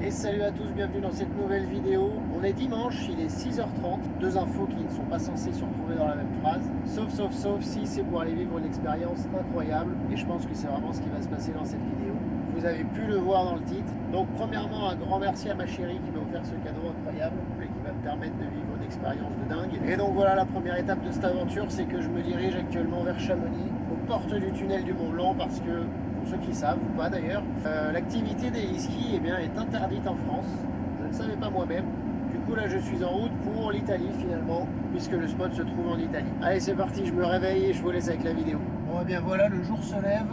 Et salut à tous, bienvenue dans cette nouvelle vidéo. On est dimanche, il est 6h30. Deux infos qui ne sont pas censées se retrouver dans la même phrase. Sauf si c'est pour aller vivre une expérience incroyable. Et je pense que c'est vraiment ce qui va se passer dans cette vidéo. Vous avez pu le voir dans le titre. Donc premièrement, un grand merci à ma chérie qui m'a offert ce cadeau incroyable et qui va me permettre de vivre une expérience de dingue. Et donc voilà, la première étape de cette aventure, c'est que je me dirige actuellement vers Chamonix, aux portes du tunnel du Mont Blanc, parce que ceux qui savent ou pas d'ailleurs, l'activité des ski est interdite en France. Je ne savais pas moi-même. Du coup là je suis en route pour l'Italie finalement, puisque le spot se trouve en Italie. Allez c'est parti, je me réveille et je vous laisse avec la vidéo. Bon et bien voilà, le jour se lève.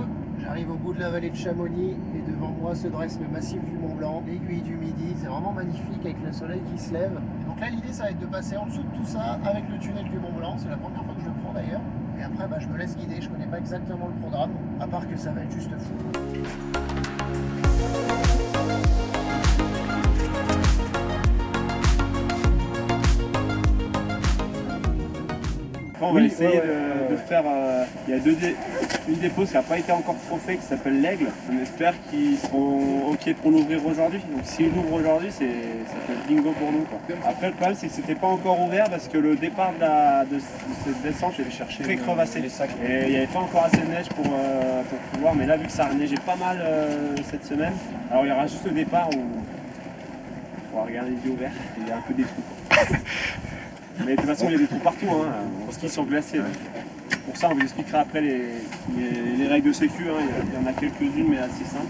J'arrive au bout de la vallée de Chamonix et devant moi se dresse le massif du Mont Blanc, l'aiguille du Midi. C'est vraiment magnifique avec le soleil qui se lève. Et donc là l'idée ça va être de passer en dessous de tout ça avec le tunnel du Mont Blanc. C'est la première fois que je le prends d'ailleurs. Et après, je me laisse guider, je connais pas exactement le programme, à part que ça va être juste fou. On va essayer de faire. Il y a une des pauses qui n'a pas été encore trop faite qui s'appelle l'Aigle. On espère qu'ils seront OK pour l'ouvrir aujourd'hui. Donc s'ils l'ouvrent aujourd'hui, ça peut être bingo pour nous, quoi. Après, le problème, c'est que c'était pas encore ouvert parce que le départ de cette descente est très crevassé. Et il n'y avait pas encore assez de neige pour pouvoir. Mais là, vu que ça a neigé pas mal cette semaine, alors il y aura juste le départ où on va regarder les yeux ouverts. Il y a un peu des trous, quoi. Mais de toute façon, il y a des trous partout, pour ski sur glacier. Pour ça, on vous expliquera après les règles de sécu. Il y en a quelques-unes, mais assez simples.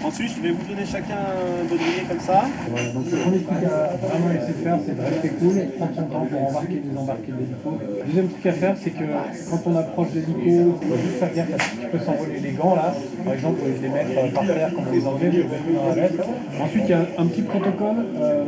Ensuite, je vais vous donner chacun un baudrier comme ça. Voilà, donc le premier truc à vraiment laisser faire, c'est de rester cool, prendre son temps pour embarquer et désembarquer de l'hélico. Le deuxième truc à faire, c'est que quand on approche de l'hélico, il faut juste faire gaffe à ce qui peut s'envoler les gants là. Par exemple, au lieu de les mettre par terre comme on les enlève, je les mets dans la veste. Ensuite, il y a un petit protocole.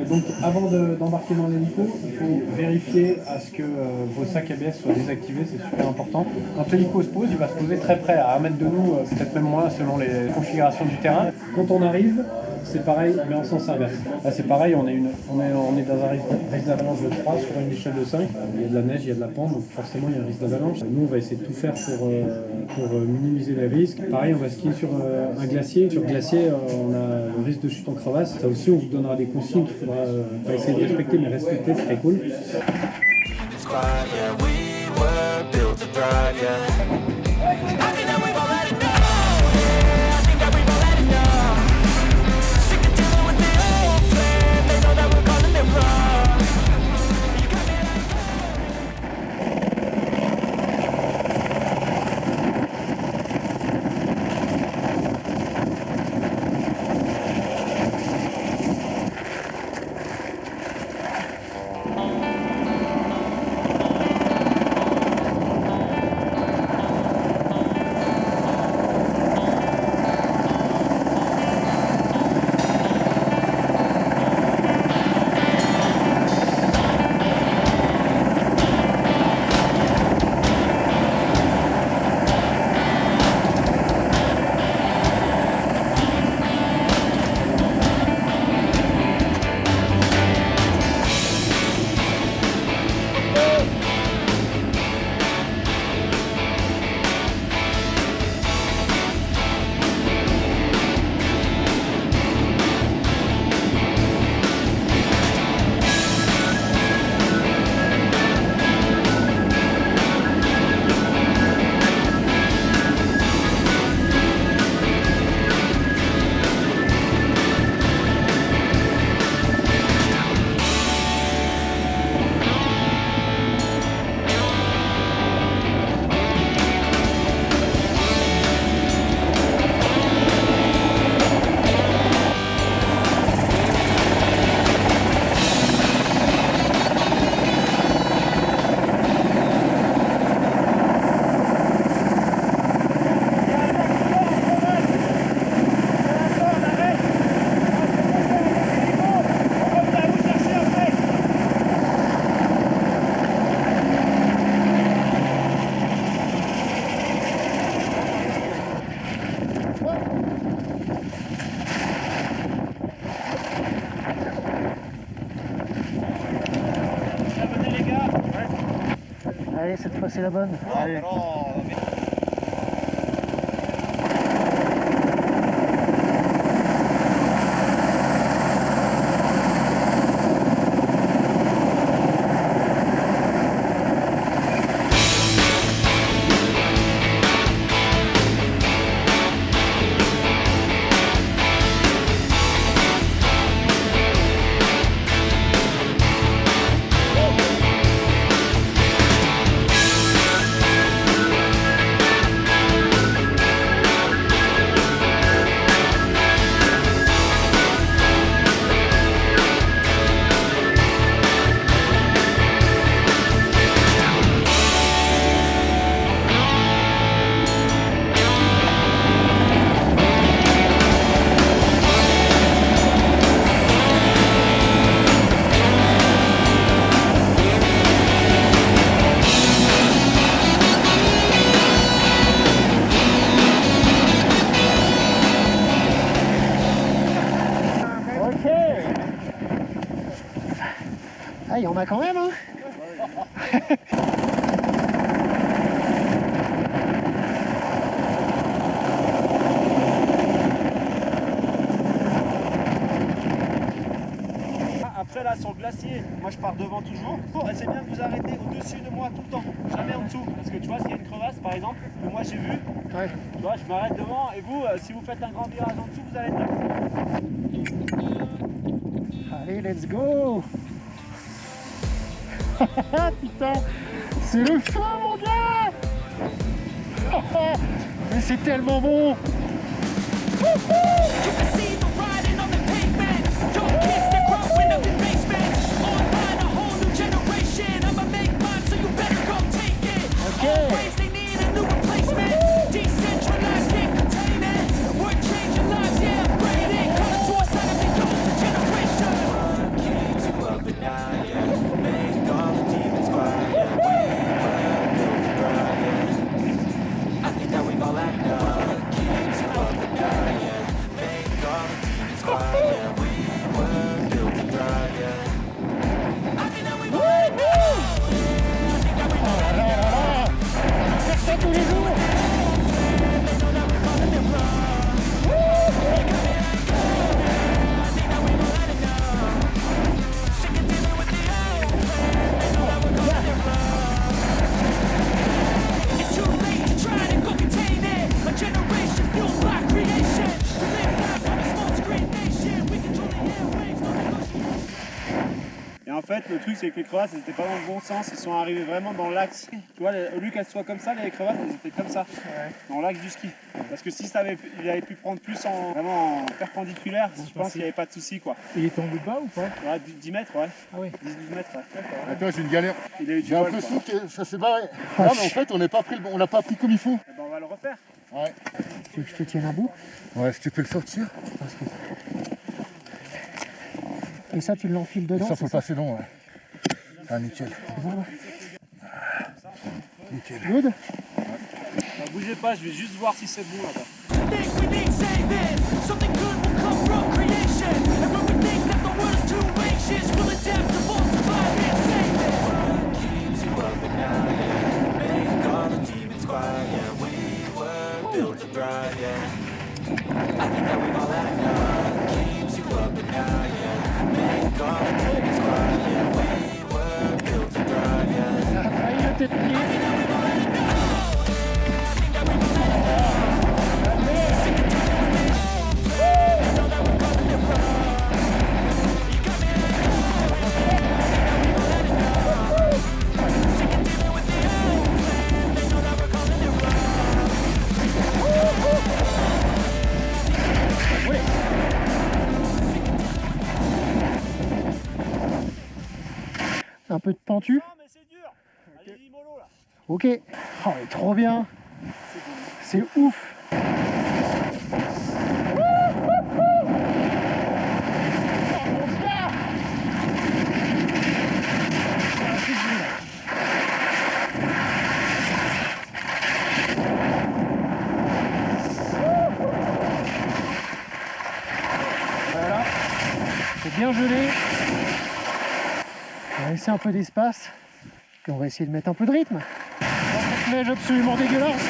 Donc avant d'embarquer dans l'hélico, il faut vérifier à ce que vos sacs ABS soient désactivés, c'est super important. Quand l'hélico se pose, il va se poser très près, à 1 mètre de nous, peut-être même moins selon les configurations du terrain. Quand on arrive, c'est pareil, mais en sens inverse. Là, c'est pareil, on est dans un risque d'avalanche de 3 sur une échelle de 5. Il y a de la neige, il y a de la pente, donc forcément, il y a un risque d'avalanche. Nous, on va essayer de tout faire pour minimiser les risques. Pareil, on va skier sur un glacier. Sur glacier, on a le risque de chute en crevasse. Ça aussi, on vous donnera des consignes qu'il faudra pas essayer de respecter, mais respecter, c'est très cool. Allez, cette fois c'est la bonne. Allez. Ah, il y en a quand même, hein. Après là sur le glacier, moi je pars devant toujours. Essayez bien de vous arrêter au-dessus de moi tout le temps, jamais en dessous. Parce que tu vois, s'il y a une crevasse par exemple, que moi j'ai vu, Ouais. tu vois, je m'arrête devant et vous, si vous faites un grand virage en dessous, vous allez être là. Allez, let's go. Putain, c'est le feu, mon gars. Mais c'est tellement bon. En fait, le truc c'est que les crevasses elles étaient pas dans le bon sens, ils sont arrivés vraiment dans l'axe. Tu vois, au lieu qu'elles soient comme ça, les crevasses elles étaient comme ça, dans l'axe du ski. Parce que si il avait pu prendre plus vraiment en perpendiculaire, je pense qu'il n'y avait pas de souci quoi. Il est tombé bas ou pas? Ouais, 10 mètres, ouais. Ah oui. 10-12 mètres, ouais. Attends, j'ai une galère. Il a eu du J'ai bol, l'impression quoi. que ça s'est barré. Non, mais en fait, on n'a pas pris comme il faut. Eh ben, on va le refaire. Ouais. Tu veux que je te tienne à bout? Ouais, si tu peux le sortir. Et ça, tu l'enfiles dedans? Ça, faut le passer long, ouais. Ah, nickel. Nickel. Good. Bougez pas, je vais juste voir si c'est bon là-bas. Un peu de pentu. Non mais c'est dur. Allez-y mollo là. Ok. Oh, mais trop bien. C'est ouf. Voilà. C'est bien gelé. On va laisser un peu d'espace. Et on va essayer de mettre un peu de rythme. Dans cette neige absolument dégueulasse.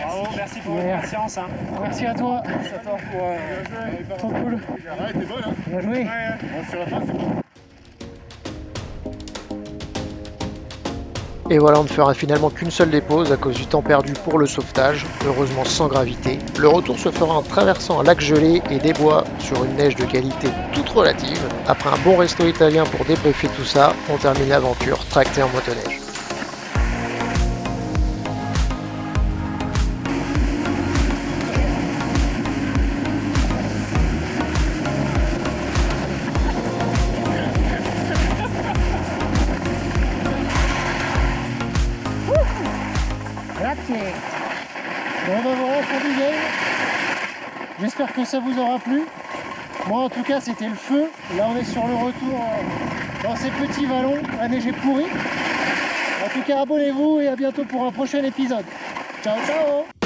Bravo, merci pour votre patience. Hein. Merci à toi. Merci à toi pour. Trop cool. Ouais, t'es bonne, hein. Bien joué. Bon, sur la fin, c'est bon. Et voilà, on ne fera finalement qu'une seule dépose à cause du temps perdu pour le sauvetage, heureusement sans gravité. Le retour se fera en traversant un lac gelé et des bois sur une neige de qualité toute relative. Après un bon resto italien pour débriefer tout ça, on termine l'aventure tractée en motoneige. Bon ben voilà, fin du game. J'espère que ça vous aura plu. Moi en tout cas c'était le feu. Là on est sur le retour dans ces petits vallons. La neige est pourrie. En tout cas abonnez-vous et à bientôt pour un prochain épisode. Ciao ciao.